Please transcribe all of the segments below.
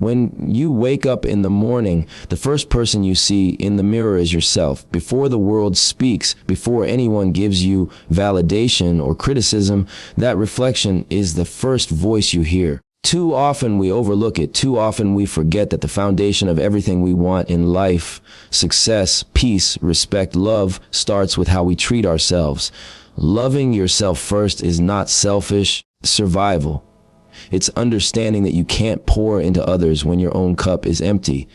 When you wake up in the morning, the first person you see in the mirror is yourself. Before the world speaks, before anyone gives you validation or criticism, that reflection is the first voice you hear. Too often we overlook it. Too often we forget that the foundation of everything we want in life, success, peace, respect, love, starts with how we treat ourselves. Loving yourself first is not selfish survival. It's understanding that you can't pour into others when your own cup is empty.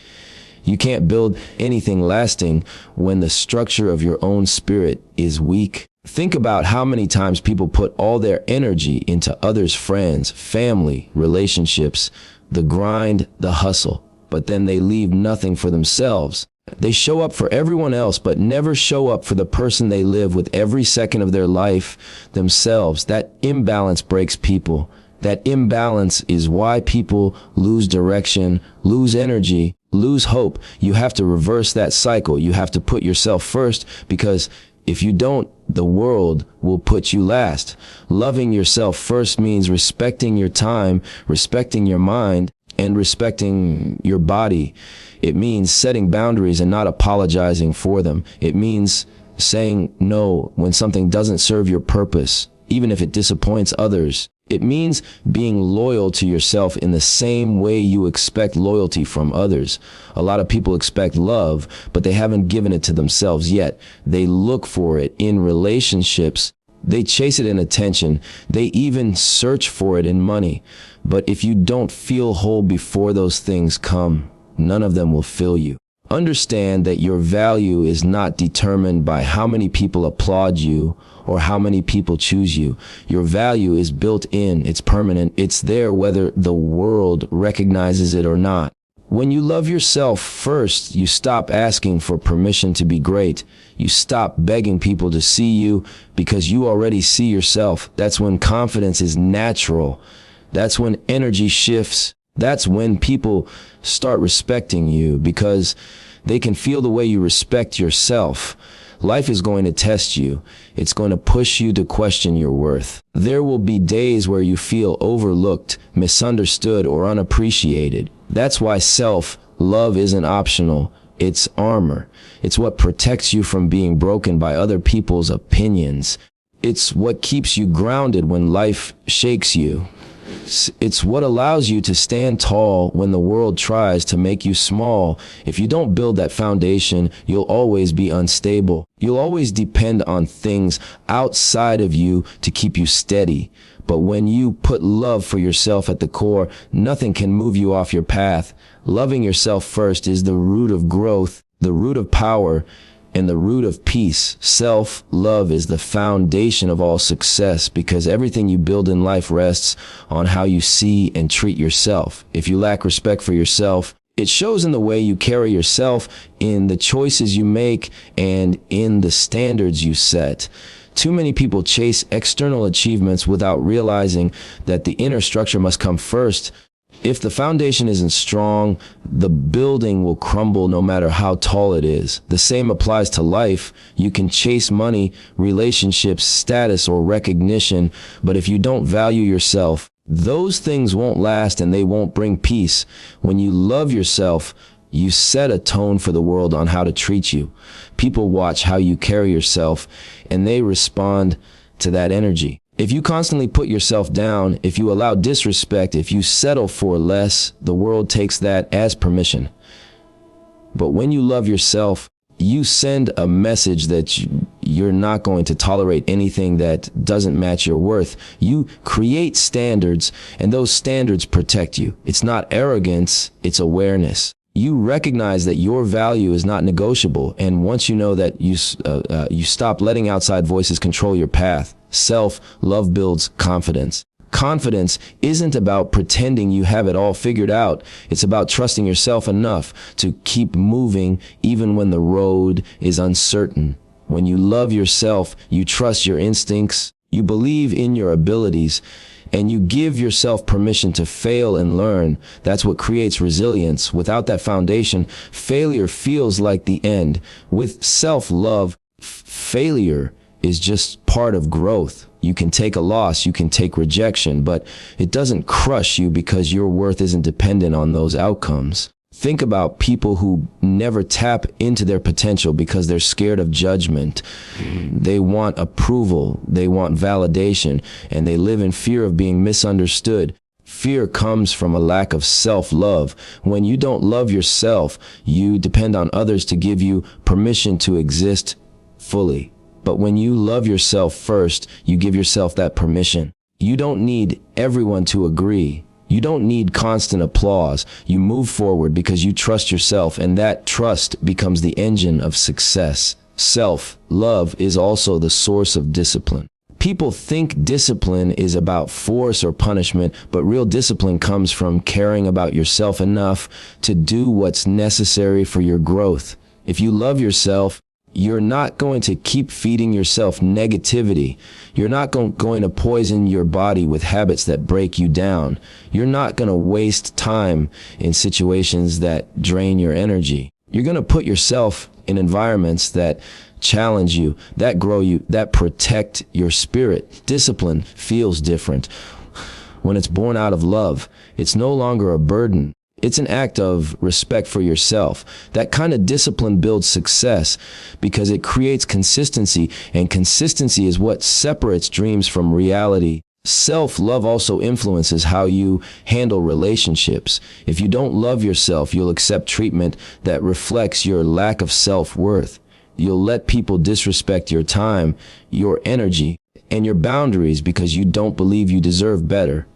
You can't build anything lasting when the structure of your own spirit is weak. Think about how many times people put all their energy into others' friends, family, relationships, the grind, the hustle, but then they leave nothing for themselves. They show up for everyone else, but never show up for the person they live with every second of their life, themselves. That imbalance breaks people. That imbalance is why people lose direction, lose energy, lose hope. You have to reverse that cycle. You have to put yourself first, because if you don't, the world will put you last. Loving yourself first means respecting your time, respecting your mind, and respecting your body. It means setting boundaries and not apologizing for them. It means saying no when something doesn't serve your purpose, even if it disappoints others. It means being loyal to yourself in the same way you expect loyalty from others. A lot of people expect love, but they haven't given it to themselves yet. They look for it in relationships. They chase it in attention. They even search for it in money. But if you don't feel whole before those things come, none of them will fill you. Understand that your value is not determined by how many people applaud you or how many people choose you. Your value is built in, it's permanent, it's there whether the world recognizes it or not. When you love yourself first, you stop asking for permission to be great. You stop begging people to see you because you already see yourself. That's when confidence is natural. That's when energy shifts. That's when people start respecting you because they can feel the way you respect yourself. Life is going to test you. It's going to push you to question your worth. There will be days where you feel overlooked, misunderstood, or unappreciated. That's why self-love isn't optional. It's armor. It's what protects you from being broken by other people's opinions. It's what keeps you grounded when life shakes you. It's what allows you to stand tall when the world tries to make you small. If you don't build that foundation, you'll always be unstable. You'll always depend on things outside of you to keep you steady. But when you put love for yourself at the core, nothing can move you off your path. Loving yourself first is the root of growth, the root of power, and the root of peace. Self-love is the foundation of all success because everything you build in life rests on how you see and treat yourself. If you lack respect for yourself, it shows in the way you carry yourself, in the choices you make, and in the standards you set. Too many people chase external achievements without realizing that the inner structure must come first. If the foundation isn't strong, the building will crumble no matter how tall it is. The same applies to life. You can chase money, relationships, status, or recognition, but if you don't value yourself, those things won't last and they won't bring peace. When you love yourself, you set a tone for the world on how to treat you. People watch how you carry yourself and they respond to that energy. If you constantly put yourself down, if you allow disrespect, if you settle for less, the world takes that as permission. But when you love yourself, you send a message that you're not going to tolerate anything that doesn't match your worth. You create standards, and those standards protect you. It's not arrogance, it's awareness. You recognize that your value is not negotiable, and once you know that, you stop letting outside voices control your path. Self-love builds confidence. Confidence isn't about pretending you have it all figured out. It's about trusting yourself enough to keep moving even when the road is uncertain. When you love yourself, you trust your instincts, you believe in your abilities, and you give yourself permission to fail and learn. That's what creates resilience. Without that foundation, failure feels like the end. With self-love, failure is just part of growth. You can take a loss, you can take rejection, but it doesn't crush you because your worth isn't dependent on those outcomes. Think about people who never tap into their potential because they're scared of judgment. They want approval, they want validation, and they live in fear of being misunderstood. Fear comes from a lack of self-love. When you don't love yourself, you depend on others to give you permission to exist fully. But when you love yourself first, you give yourself that permission. You don't need everyone to agree. You don't need constant applause. You move forward because you trust yourself, and that trust becomes the engine of success. Self-love is also the source of discipline. People think discipline is about force or punishment, but real discipline comes from caring about yourself enough to do what's necessary for your growth. If you love yourself, you're not going to keep feeding yourself negativity. You're not going to poison your body with habits that break you down. You're not going to waste time in situations that drain your energy. You're going to put yourself in environments that challenge you, that grow you, that protect your spirit. Discipline feels different. When it's born out of love, it's no longer a burden. It's an act of respect for yourself. That kind of discipline builds success because it creates consistency, and consistency is what separates dreams from reality. Self-love also influences how you handle relationships. If you don't love yourself, you'll accept treatment that reflects your lack of self-worth. You'll let people disrespect your time, your energy, and your boundaries because you don't believe you deserve better.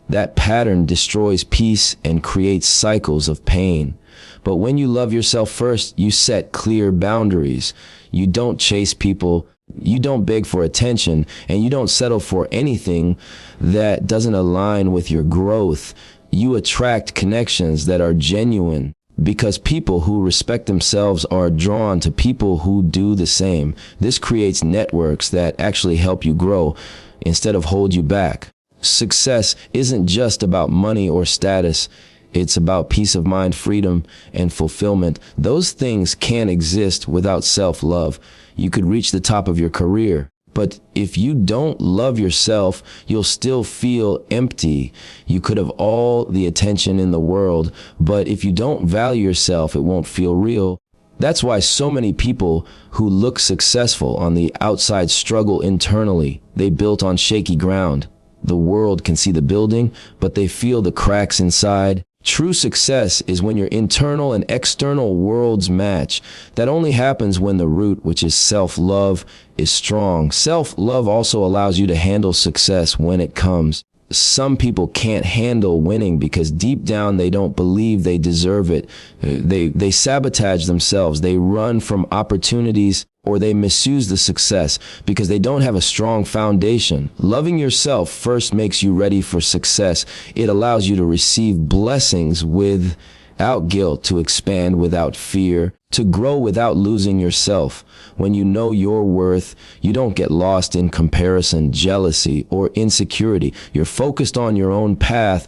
That pattern destroys peace and creates cycles of pain. But when you love yourself first, you set clear boundaries. You don't chase people, you don't beg for attention, and you don't settle for anything that doesn't align with your growth. You attract connections that are genuine because people who respect themselves are drawn to people who do the same. This creates networks that actually help you grow instead of hold you back. Success isn't just about money or status. It's about peace of mind, freedom, and fulfillment. Those things can't exist without self-love. You could reach the top of your career, but if you don't love yourself, you'll still feel empty. You could have all the attention in the world, but if you don't value yourself, it won't feel real. That's why so many people who look successful on the outside struggle internally. They built on shaky ground. The world can see the building, but they feel the cracks inside. True success is when your internal and external worlds match. That only happens when the root, which is self-love, is strong. Self-love also allows you to handle success when it comes. Some people can't handle winning because deep down they don't believe they deserve it. They sabotage themselves. They run from opportunities, or they misuse the success because they don't have a strong foundation. Loving yourself first makes you ready for success. It allows you to receive blessings without guilt, to expand without fear, to grow without losing yourself. When you know your worth, you don't get lost in comparison, jealousy, or insecurity. You're focused on your own path,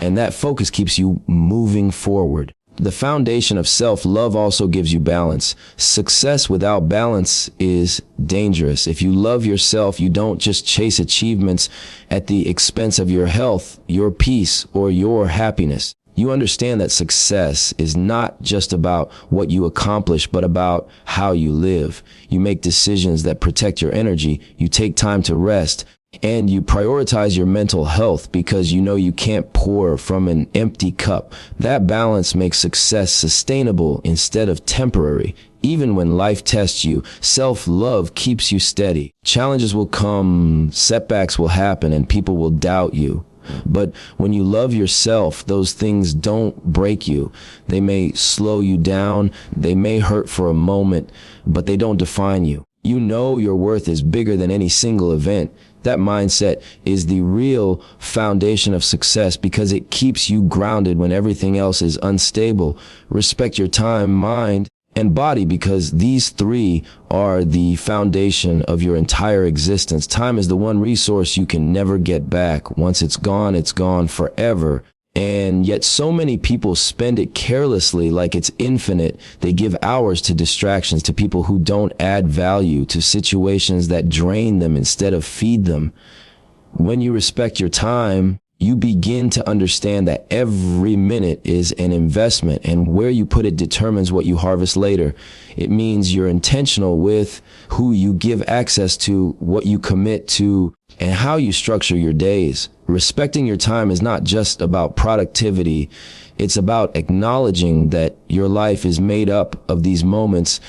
and that focus keeps you moving forward. The foundation of self-love also gives you balance. Success without balance is dangerous. If you love yourself, you don't just chase achievements at the expense of your health, your peace, or your happiness. You understand that success is not just about what you accomplish, but about how you live. You make decisions that protect your energy. You take time to rest. And you prioritize your mental health because you know you can't pour from an empty cup. That balance makes success sustainable instead of temporary. Even when life tests you, self-love keeps you steady. Challenges will come, setbacks will happen, and people will doubt you. But when you love yourself, those things don't break you. They may slow you down, they may hurt for a moment, but they don't define you. You know your worth is bigger than any single event. That mindset is the real foundation of success because it keeps you grounded when everything else is unstable. Respect your time, mind, and body because these three are the foundation of your entire existence. Time is the one resource you can never get back. Once it's gone forever. And yet so many people spend it carelessly, like it's infinite. They give hours to distractions, to people who don't add value, to situations that drain them instead of feed them. When you respect your time, you begin to understand that every minute is an investment, and where you put it determines what you harvest later. It means you're intentional with who you give access to, what you commit to, and how you structure your days. Respecting your time is not just about productivity. It's about acknowledging that your life is made up of these moments,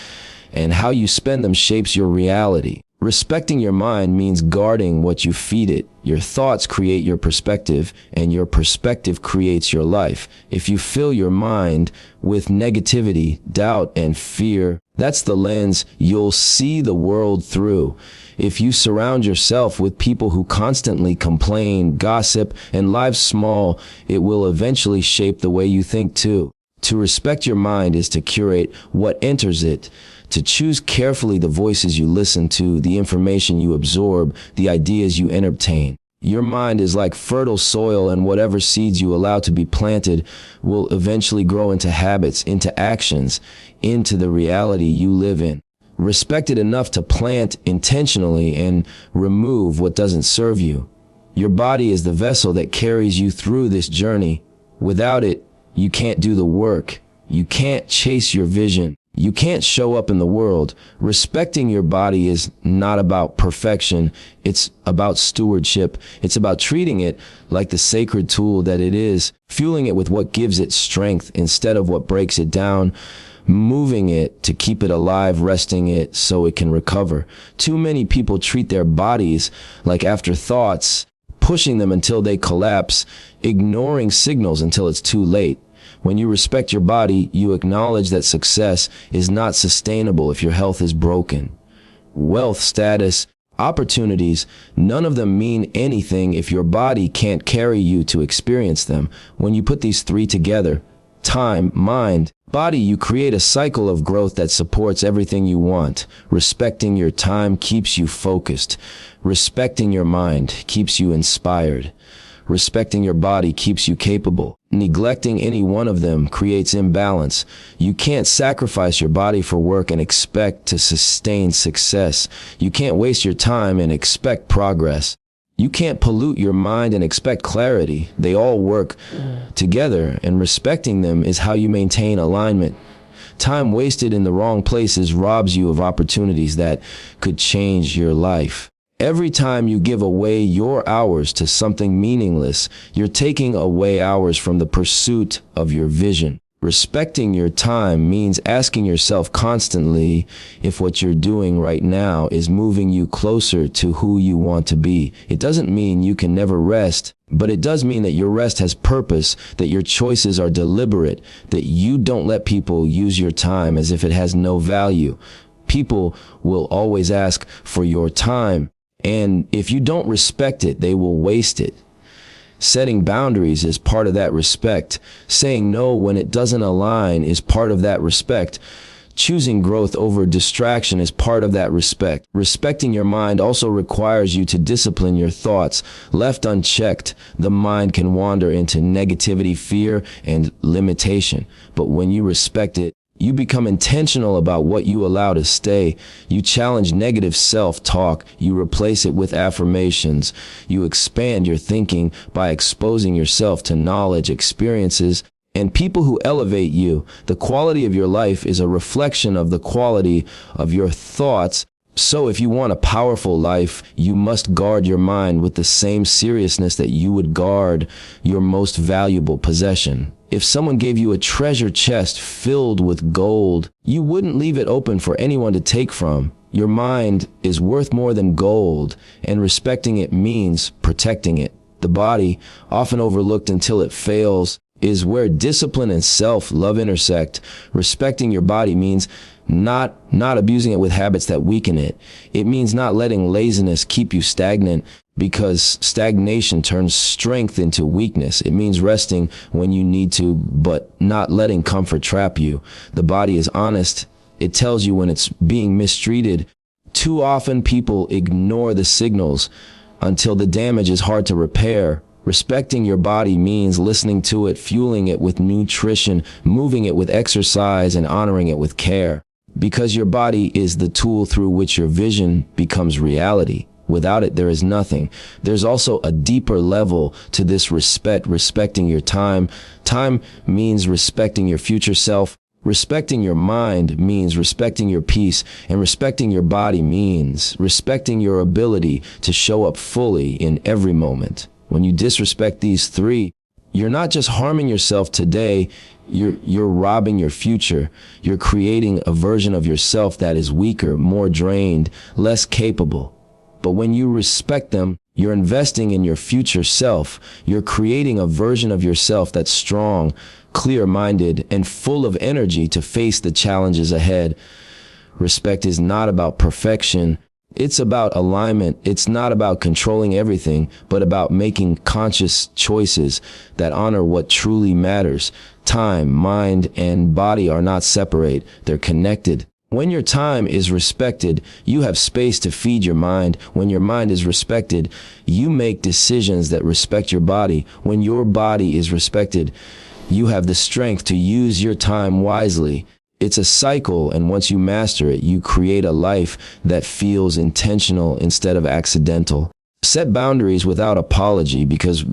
and how you spend them shapes your reality. Respecting your mind means guarding what you feed it. Your thoughts create your perspective, and your perspective creates your life. If you fill your mind with negativity, doubt, and fear, that's the lens you'll see the world through. If you surround yourself with people who constantly complain, gossip, and live small, it will eventually shape the way you think too. To respect your mind is to curate what enters it, to choose carefully the voices you listen to, the information you absorb, the ideas you entertain. Your mind is like fertile soil, and whatever seeds you allow to be planted will eventually grow into habits, into actions, into the reality you live in. Respect it enough to plant intentionally and remove what doesn't serve you. Your body is the vessel that carries you through this journey. Without it, you can't do the work. You can't chase your vision. You can't show up in the world. Respecting your body is not about perfection. It's about stewardship. It's about treating it like the sacred tool that it is, fueling it with what gives it strength instead of what breaks it down, moving it to keep it alive, resting it so it can recover. Too many people treat their bodies like afterthoughts, pushing them until they collapse, ignoring signals until it's too late. When you respect your body, you acknowledge that success is not sustainable if your health is broken. Wealth, status, opportunities, none of them mean anything if your body can't carry you to experience them. When you put these three together, time, mind, body, you create a cycle of growth that supports everything you want. Respecting your time keeps you focused. Respecting your mind keeps you inspired. Respecting your body keeps you capable. Neglecting any one of them creates imbalance. You can't sacrifice your body for work and expect to sustain success. You can't waste your time and expect progress. You can't pollute your mind and expect clarity. They all work together, and respecting them is how you maintain alignment. Time wasted in the wrong places robs you of opportunities that could change your life. Every time you give away your hours to something meaningless, you're taking away hours from the pursuit of your vision. Respecting your time means asking yourself constantly if what you're doing right now is moving you closer to who you want to be. It doesn't mean you can never rest, but it does mean that your rest has purpose, that your choices are deliberate, that you don't let people use your time as if it has no value. People will always ask for your time, and if you don't respect it, they will waste it. Setting boundaries is part of that respect. Saying no when it doesn't align is part of that respect. Choosing growth over distraction is part of that respect. Respecting your mind also requires you to discipline your thoughts. Left unchecked, the mind can wander into negativity, fear, and limitation. But when you respect it, you become intentional about what you allow to stay. You challenge negative self-talk. You replace it with affirmations. You expand your thinking by exposing yourself to knowledge, experiences, and people who elevate you. The quality of your life is a reflection of the quality of your thoughts. So if you want a powerful life, you must guard your mind with the same seriousness that you would guard your most valuable possession. If someone gave you a treasure chest filled with gold, you wouldn't leave it open for anyone to take from. Your mind is worth more than gold, and respecting it means protecting it. The body, often overlooked until it fails, is where discipline and self-love intersect. Respecting your body means not abusing it with habits that weaken it. It means not letting laziness keep you stagnant, because stagnation turns strength into weakness. It means resting when you need to, but not letting comfort trap you. The body is honest. It tells you when it's being mistreated. Too often people ignore the signals until the damage is hard to repair. Respecting your body means listening to it, fueling it with nutrition, moving it with exercise, and honoring it with care. Because your body is the tool through which your vision becomes reality. Without it, there is nothing. There's also a deeper level to this respect, respecting your time. Time means respecting your future self. Respecting your mind means respecting your peace, and respecting your body means respecting your ability to show up fully in every moment. When you disrespect these three, you're not just harming yourself today, you're robbing your future. You're creating a version of yourself that is weaker, more drained, less capable. But when you respect them, you're investing in your future self. You're creating a version of yourself that's strong, clear-minded, and full of energy to face the challenges ahead. Respect is not about perfection. It's about alignment. It's not about controlling everything, but about making conscious choices that honor what truly matters. Time, mind, and body are not separate. They're connected. When your time is respected, you have space to feed your mind. When your mind is respected, you make decisions that respect your body. When your body is respected, you have the strength to use your time wisely. It's a cycle, and once you master it, you create a life that feels intentional instead of accidental. Set boundaries without apology, because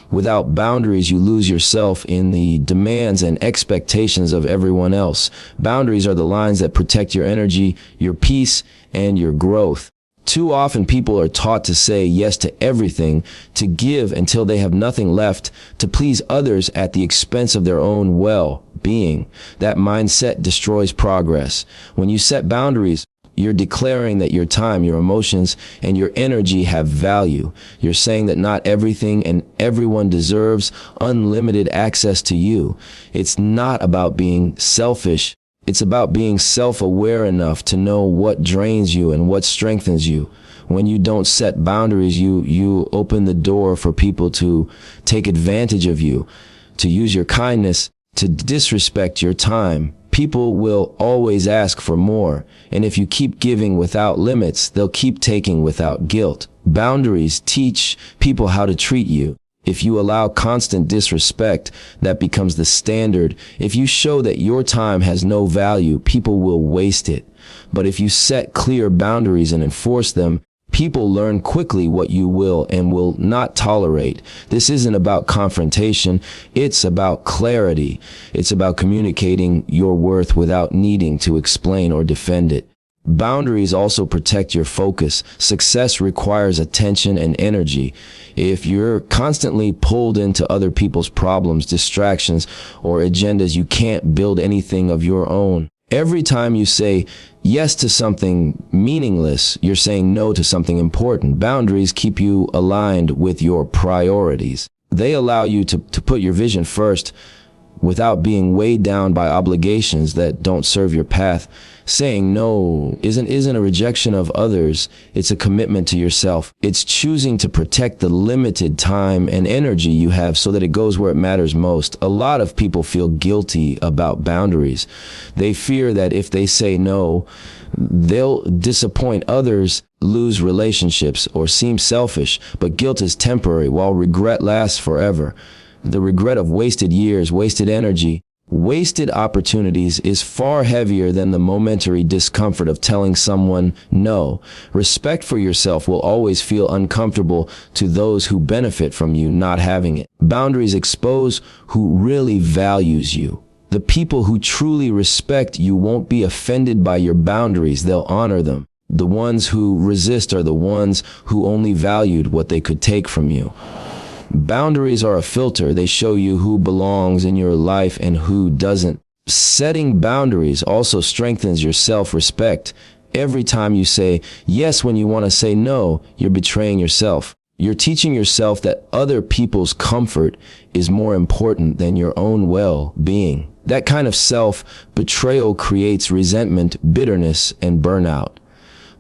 without boundaries, you lose yourself in the demands and expectations of everyone else. Boundaries are the lines that protect your energy, your peace, and your growth. Too often people are taught to say yes to everything, to give until they have nothing left, to please others at the expense of their own well-being. That mindset destroys progress. When you set boundaries, you're declaring that your time, your emotions, and your energy have value. You're saying that not everything and everyone deserves unlimited access to you. It's not about being selfish. It's about being self-aware enough to know what drains you and what strengthens you. When you don't set boundaries, you open the door for people to take advantage of you, to use your kindness, to disrespect your time. People will always ask for more, and if you keep giving without limits, they'll keep taking without guilt. Boundaries teach people how to treat you. If you allow constant disrespect, that becomes the standard. If you show that your time has no value, people will waste it. But if you set clear boundaries and enforce them, people learn quickly what you will and will not tolerate. This isn't about confrontation. It's about clarity. It's about communicating your worth without needing to explain or defend it. Boundaries also protect your focus. Success requires attention and energy. If you're constantly pulled into other people's problems, distractions, or agendas, you can't build anything of your own. Every time you say yes to something meaningless, you're saying no to something important. Boundaries keep you aligned with your priorities. They allow you to put your vision first without being weighed down by obligations that don't serve your path. Saying no isn't a rejection of others. It's a commitment to yourself. It's choosing to protect the limited time and energy you have so that it goes where it matters most. A lot of people feel guilty about boundaries. They fear that if they say no, they'll disappoint others, lose relationships, or seem selfish. But guilt is temporary, while regret lasts forever. The regret of wasted years, wasted energy, wasted opportunities is far heavier than the momentary discomfort of telling someone no. Respect for yourself will always feel uncomfortable to those who benefit from you not having it. Boundaries expose who really values you. The people who truly respect you won't be offended by your boundaries. They'll honor them. The ones who resist are the ones who only valued what they could take from you. Boundaries are a filter. They show you who belongs in your life and who doesn't. Setting boundaries also strengthens your self-respect. Every time you say yes when you want to say no, you're betraying yourself. You're teaching yourself that other people's comfort is more important than your own well-being. That kind of self-betrayal creates resentment, bitterness, and burnout.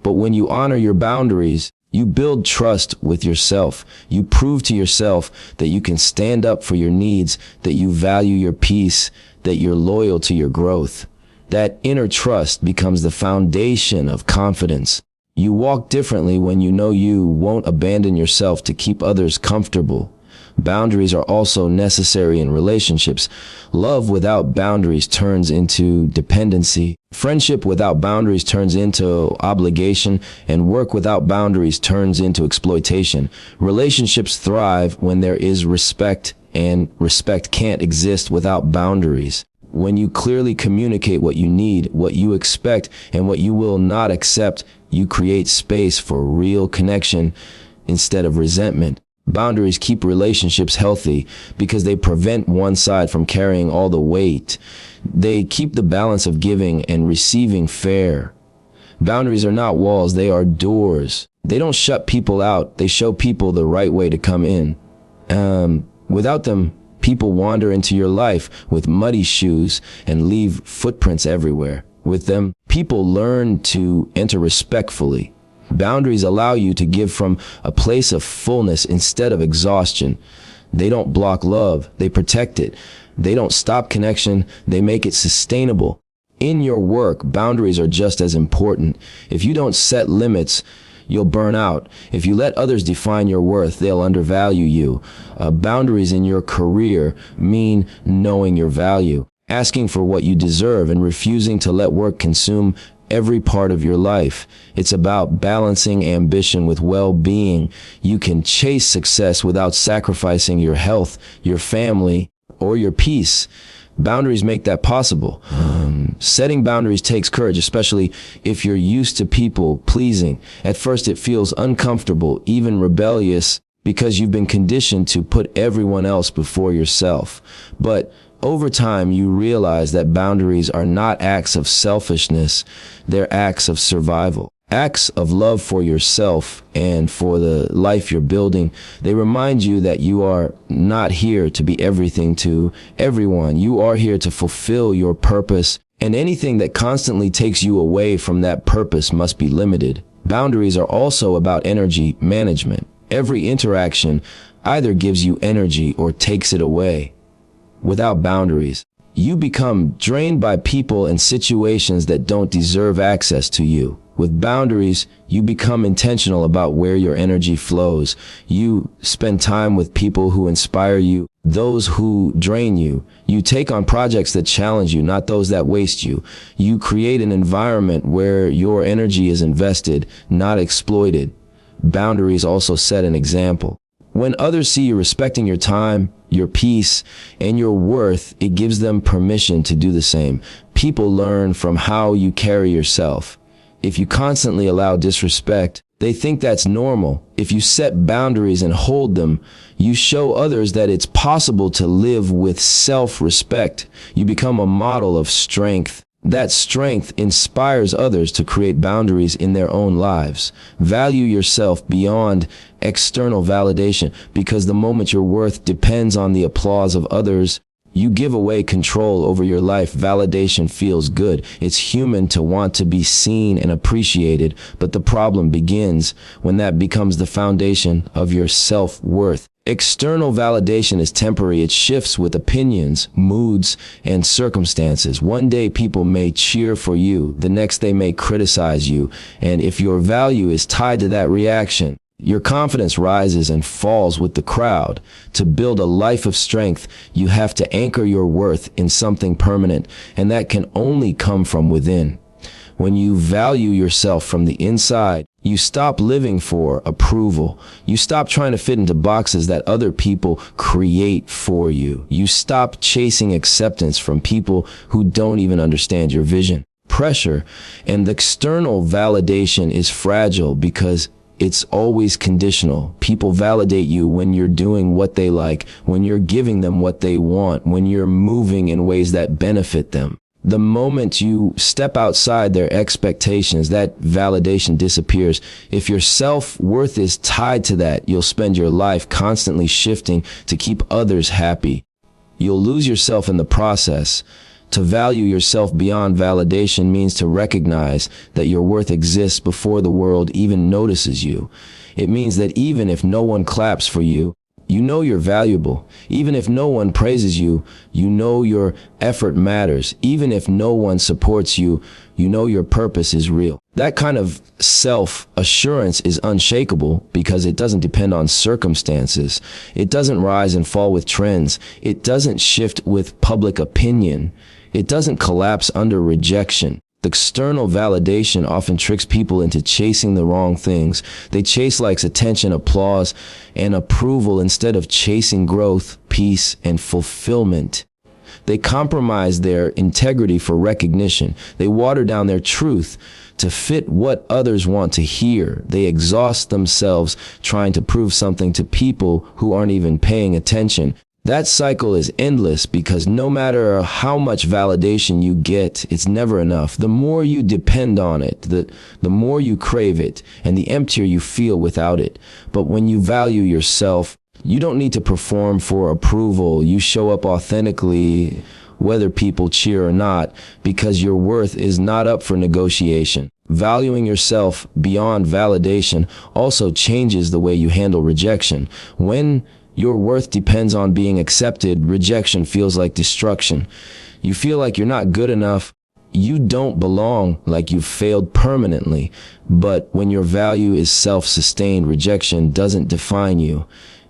But when you honor your boundaries, you build trust with yourself. You prove to yourself that you can stand up for your needs, that you value your peace, that you're loyal to your growth. That inner trust becomes the foundation of confidence. You walk differently when you know you won't abandon yourself to keep others comfortable. Boundaries are also necessary in relationships. Love without boundaries turns into dependency. Friendship without boundaries turns into obligation, and work without boundaries turns into exploitation. Relationships thrive when there is respect, and respect can't exist without boundaries. When you clearly communicate what you need, what you expect, and what you will not accept, you create space for real connection instead of resentment. Boundaries keep relationships healthy because they prevent one side from carrying all the weight. They keep the balance of giving and receiving fair. Boundaries are not walls, they are doors. They don't shut people out, they show people the right way to come in. Without them, people wander into your life with muddy shoes and leave footprints everywhere. With them, people learn to enter respectfully. Boundaries allow you to give from a place of fullness instead of exhaustion. They don't block love, they protect it. They don't stop connection, they make it sustainable. In your work, boundaries are just as important. If you don't set limits, you'll burn out. If you let others define your worth, they'll undervalue you. Boundaries in your career mean knowing your value, asking for what you deserve, and refusing to let work consume every part of your life. It's about balancing ambition with well-being. You can chase success without sacrificing your health, your family, or your peace. Boundaries make that possible. Setting boundaries takes courage, especially if you're used to people pleasing. At first it feels uncomfortable, even rebellious, because you've been conditioned to put everyone else before yourself. But over time, you realize that boundaries are not acts of selfishness, they're acts of survival. Acts of love for yourself and for the life you're building. They remind you that you are not here to be everything to everyone. You are here to fulfill your purpose, and anything that constantly takes you away from that purpose must be limited. Boundaries are also about energy management. Every interaction either gives you energy or takes it away. Without boundaries, you become drained by people and situations that don't deserve access to you. With boundaries, you become intentional about where your energy flows. You spend time with people who inspire you, those who drain you. You take on projects that challenge you, not those that waste you. You create an environment where your energy is invested, not exploited. Boundaries also set an example. When others see you respecting your time, your peace, and your worth, it gives them permission to do the same. People learn from how you carry yourself. If you constantly allow disrespect, they think that's normal. If you set boundaries and hold them, you show others that it's possible to live with self-respect. You become a model of strength. That strength inspires others to create boundaries in their own lives. Value yourself beyond external validation, because the moment your worth depends on the applause of others, you give away control over your life. Validation feels good. It's human to want to be seen and appreciated, but the problem begins when that becomes the foundation of your self-worth. External validation is temporary. It shifts with opinions, moods, and circumstances. One day people may cheer for you, the next they may criticize you, and if your value is tied to that reaction, your confidence rises and falls with the crowd. To build a life of strength, you have to anchor your worth in something permanent, and that can only come from within. When you value yourself from the inside, you stop living for approval. You stop trying to fit into boxes that other people create for you. You stop chasing acceptance from people who don't even understand your vision. Pressure and the external validation is fragile because it's always conditional. People validate you when you're doing what they like, when you're giving them what they want, when you're moving in ways that benefit them. The moment you step outside their expectations, that validation disappears. If your self-worth is tied to that, you'll spend your life constantly shifting to keep others happy. You'll lose yourself in the process. To value yourself beyond validation means to recognize that your worth exists before the world even notices you. It means that even if no one claps for you, You know you're valuable. Even if no one praises you, you know your effort matters. Even if no one supports you, you know your purpose is real. That kind of self-assurance is unshakable because it doesn't depend on circumstances. It doesn't rise and fall with trends. It doesn't shift with public opinion. It doesn't collapse under rejection. The external validation often tricks people into chasing the wrong things. They chase likes, attention, applause, and approval instead of chasing growth, peace, and fulfillment. They compromise their integrity for recognition. They water down their truth to fit what others want to hear. They exhaust themselves trying to prove something to people who aren't even paying attention. That cycle is endless because no matter how much validation you get, it's never enough. The more you depend on it, the more you crave it, and the emptier you feel without it. But when you value yourself, you don't need to perform for approval. You show up authentically, whether people cheer or not, because your worth is not up for negotiation. Valuing yourself beyond validation also changes the way you handle rejection. When your worth depends on being accepted, rejection feels like destruction. You feel like you're not good enough. You don't belong, like you've failed permanently. But when your value is self-sustained, rejection doesn't define you.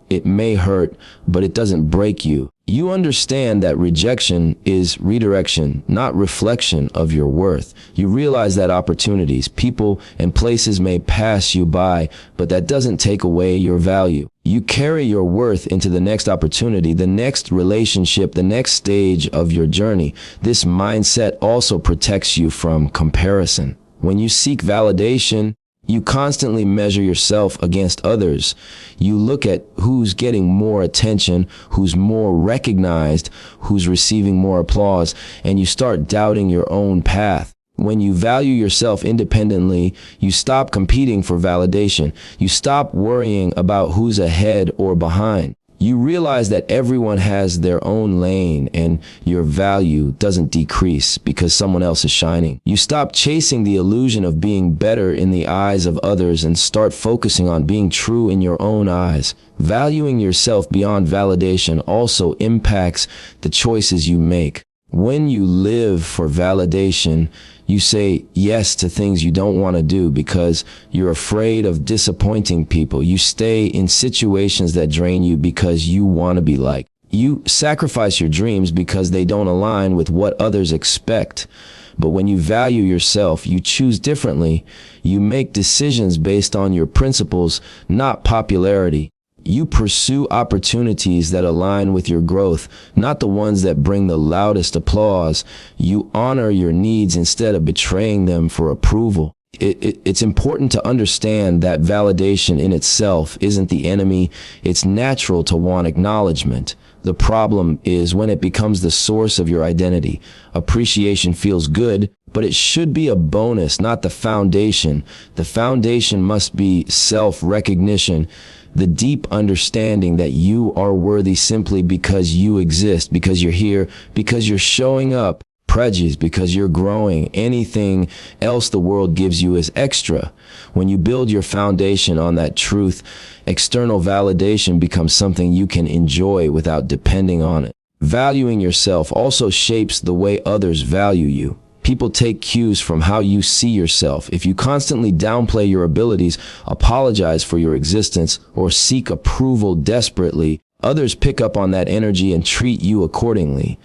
It may hurt, but it doesn't break you. You understand that rejection is redirection, not reflection of your worth. You realize that opportunities, people, and places may pass you by, but that doesn't take away your value. You carry your worth into the next opportunity, the next relationship, the next stage of your journey. This mindset also protects you from comparison. When you seek validation, you constantly measure yourself against others. You look at who's getting more attention, who's more recognized, who's receiving more applause, and you start doubting your own path. When you value yourself independently, you stop competing for validation. You stop worrying about who's ahead or behind. You realize that everyone has their own lane and your value doesn't decrease because someone else is shining. You stop chasing the illusion of being better in the eyes of others and start focusing on being true in your own eyes. Valuing yourself beyond validation also impacts the choices you make. When you live for validation, you say yes to things you don't want to do because you're afraid of disappointing people. You stay in situations that drain you because you want to be liked. You sacrifice your dreams because they don't align with what others expect. But when you value yourself, you choose differently. You make decisions based on your principles, not popularity. You pursue opportunities that align with your growth, not the ones that bring the loudest applause. You honor your needs instead of betraying them for approval. It's important to understand that validation in itself isn't the enemy. It's natural to want acknowledgement. The problem is when it becomes the source of your identity. Appreciation feels good, but it should be a bonus, not the foundation. The foundation must be self-recognition. The deep understanding that you are worthy simply because you exist, because you're here, because you're showing up, prejudice, because you're growing. Anything else the world gives you is extra. When you build your foundation on that truth, external validation becomes something you can enjoy without depending on it. Valuing yourself also shapes the way others value you. People take cues from how you see yourself. If you constantly downplay your abilities, apologize for your existence, or seek approval desperately, others pick up on that energy and treat you accordingly.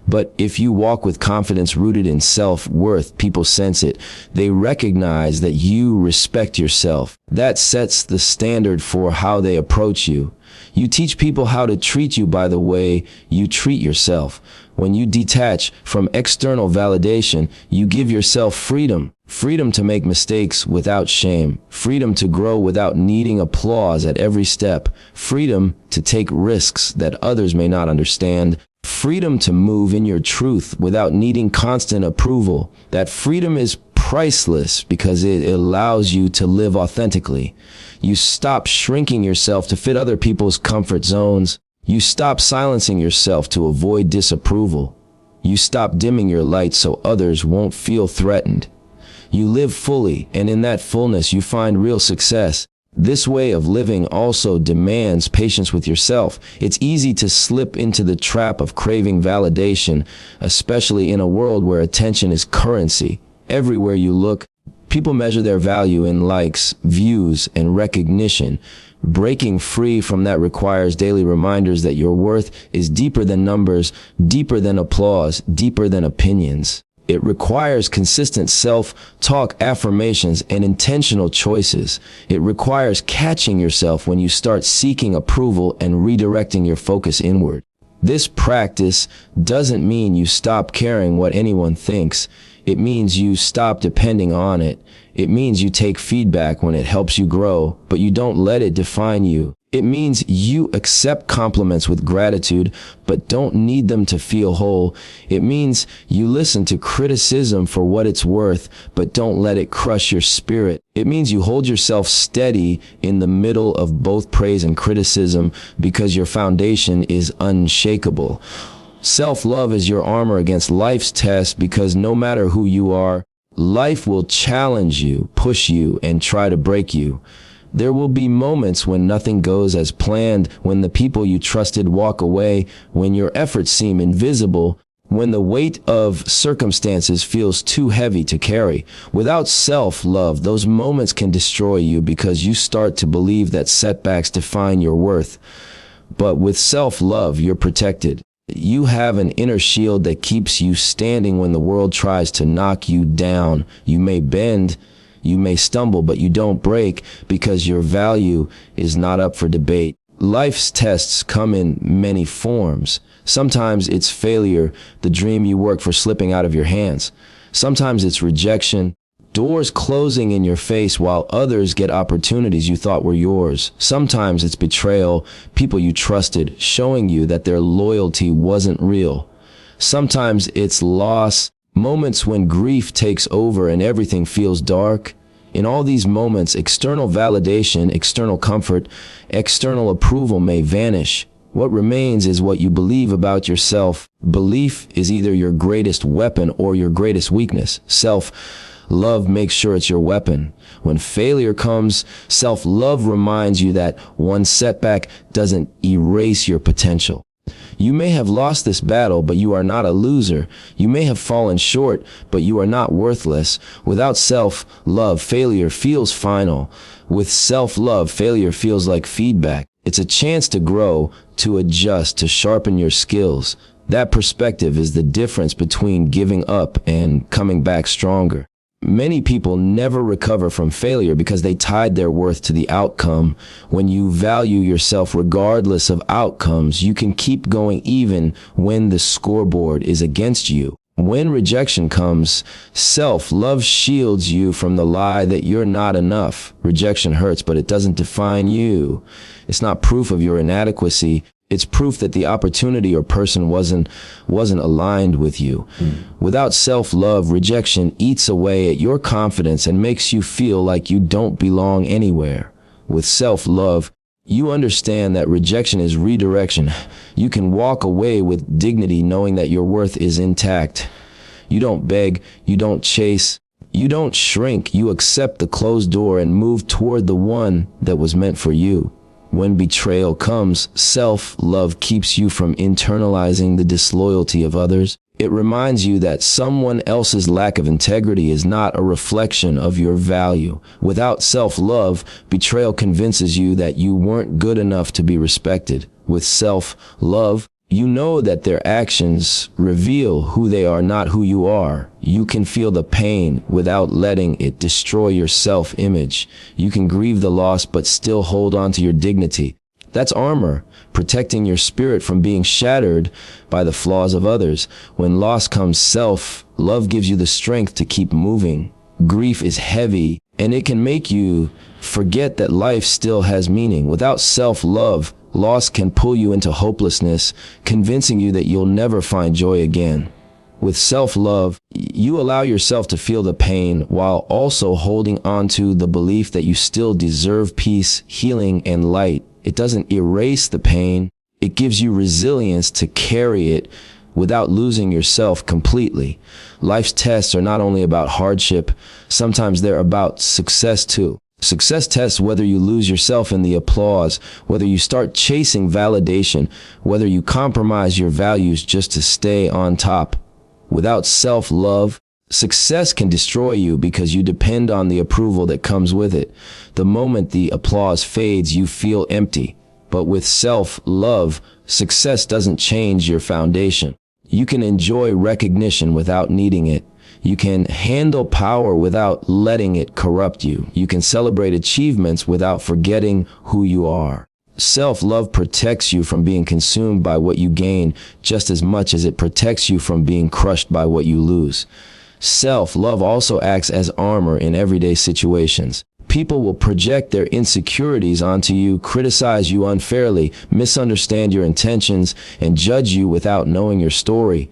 But if you walk with confidence rooted in self-worth, people sense it. They recognize that you respect yourself. That sets the standard for how they approach you. You teach people how to treat you by the way you treat yourself. When you detach from external validation, you give yourself freedom. Freedom to make mistakes without shame. Freedom to grow without needing applause at every step. Freedom to take risks that others may not understand. Freedom to move in your truth without needing constant approval. That freedom is priceless because it allows you to live authentically. You stop shrinking yourself to fit other people's comfort zones. You stop silencing yourself to avoid disapproval. You stop dimming your light so others won't feel threatened. You live fully, and in that fullness you find real success. This way of living also demands patience with yourself. It's easy to slip into the trap of craving validation, especially in a world where attention is currency. Everywhere you look, people measure their value in likes, views, and recognition. Breaking free from that requires daily reminders that your worth is deeper than numbers, deeper than applause, deeper than opinions. It requires consistent self-talk, affirmations, and intentional choices. It requires catching yourself when you start seeking approval and redirecting your focus inward. This practice doesn't mean you stop caring what anyone thinks. It means you stop depending on it. It means you take feedback when it helps you grow, but you don't let it define you. It means you accept compliments with gratitude, but don't need them to feel whole. It means you listen to criticism for what it's worth, but don't let it crush your spirit. It means you hold yourself steady in the middle of both praise and criticism because your foundation is unshakable. Self-love is your armor against life's tests because no matter who you are, life will challenge you, push you, and try to break you. There will be moments when nothing goes as planned, when the people you trusted walk away, when your efforts seem invisible, when the weight of circumstances feels too heavy to carry. Without self-love, those moments can destroy you because you start to believe that setbacks define your worth. But with self-love, you're protected. You have an inner shield that keeps you standing when the world tries to knock you down. You may bend, you may stumble, but you don't break because your value is not up for debate. Life's tests come in many forms. Sometimes it's failure, the dream you worked for slipping out of your hands. Sometimes it's rejection, doors closing in your face while others get opportunities you thought were yours. Sometimes it's betrayal, people you trusted showing you that their loyalty wasn't real. Sometimes it's loss, moments when grief takes over and everything feels dark. In all these moments, external validation, external comfort, external approval may vanish. What remains is what you believe about yourself. Belief is either your greatest weapon or your greatest weakness. Self-love makes sure it's your weapon. When failure comes, self-love reminds you that one setback doesn't erase your potential. You may have lost this battle, but you are not a loser. You may have fallen short, but you are not worthless. Without self-love, failure feels final. With self-love, failure feels like feedback. It's a chance to grow, to adjust, to sharpen your skills. That perspective is the difference between giving up and coming back stronger. Many people never recover from failure because they tied their worth to the outcome. When you value yourself regardless of outcomes, you can keep going even when the scoreboard is against you. When rejection comes, self-love shields you from the lie that you're not enough. Rejection hurts, but it doesn't define you. It's not proof of your inadequacy. It's proof that the opportunity or person wasn't aligned with you. Without self-love, rejection eats away at your confidence and makes you feel like you don't belong anywhere. With self-love, you understand that rejection is redirection. You can walk away with dignity knowing that your worth is intact. You don't beg, you don't chase, you don't shrink. You accept the closed door and move toward the one that was meant for you. When betrayal comes, self-love keeps you from internalizing the disloyalty of others. It reminds you that someone else's lack of integrity is not a reflection of your value. Without self-love, betrayal convinces you that you weren't good enough to be respected. With self-love, you know that their actions reveal who they are, not who you are. You can feel the pain without letting it destroy your self-image. You can grieve the loss but still hold on to your dignity. That's armor, protecting your spirit from being shattered by the flaws of others. When loss comes, self-love gives you the strength to keep moving. Grief is heavy, and it can make you forget that life still has meaning. Without self-love, loss can pull you into hopelessness, convincing you that you'll never find joy again. With self-love, you allow yourself to feel the pain while also holding on to the belief that you still deserve peace, healing, and light. It doesn't erase the pain. It gives you resilience to carry it without losing yourself completely. Life's tests are not only about hardship, sometimes they're about success too. Success tests whether you lose yourself in the applause, whether you start chasing validation, whether you compromise your values just to stay on top. Without self-love, success can destroy you because you depend on the approval that comes with it. The moment the applause fades, you feel empty. But with self-love, success doesn't change your foundation. You can enjoy recognition without needing it. You can handle power without letting it corrupt you. You can celebrate achievements without forgetting who you are. Self-love protects you from being consumed by what you gain just as much as it protects you from being crushed by what you lose. Self-love also acts as armor in everyday situations. People will project their insecurities onto you, criticize you unfairly, misunderstand your intentions, and judge you without knowing your story.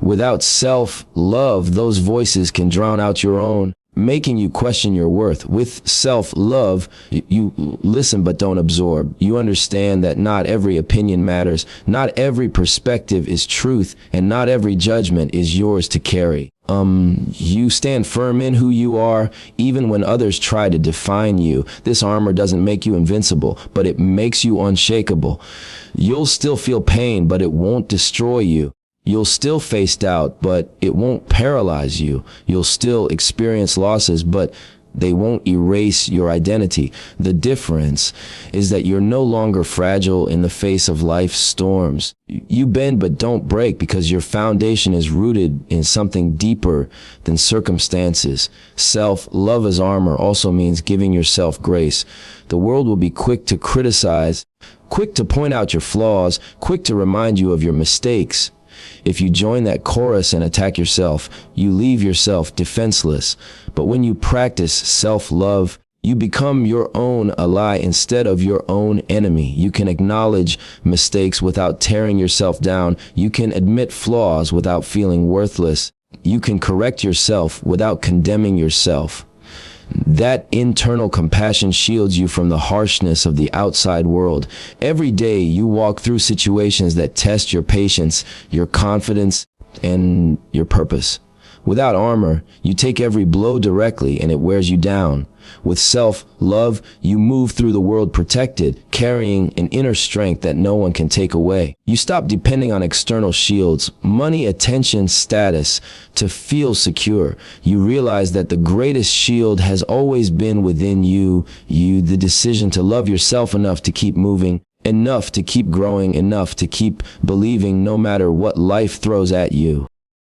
Without self-love, those voices can drown out your own, making you question your worth. With self-love, you listen but don't absorb. You understand that not every opinion matters, not every perspective is truth, and not every judgment is yours to carry. You stand firm in who you are, even when others try to define you. This armor doesn't make you invincible, but it makes you unshakable. You'll still feel pain, but it won't destroy you. You'll still face doubt, but it won't paralyze you. You'll still experience losses, but they won't erase your identity. The difference is that you're no longer fragile in the face of life's storms. You bend but don't break because your foundation is rooted in something deeper than circumstances. Self-love as armor also means giving yourself grace. The world will be quick to criticize, quick to point out your flaws, quick to remind you of your mistakes. If you join that chorus and attack yourself, you leave yourself defenseless. But when you practice self-love, you become your own ally instead of your own enemy. You can acknowledge mistakes without tearing yourself down. You can admit flaws without feeling worthless. You can correct yourself without condemning yourself. That internal compassion shields you from the harshness of the outside world. Every day you walk through situations that test your patience, your confidence, and your purpose. Without armor, you take every blow directly and it wears you down. With self-love, you move through the world protected, carrying an inner strength that no one can take away. You stop depending on external shields, money, attention, status, to feel secure. You realize that the greatest shield has always been within you, the decision to love yourself enough to keep moving, enough to keep growing, enough to keep believing no matter what life throws at you.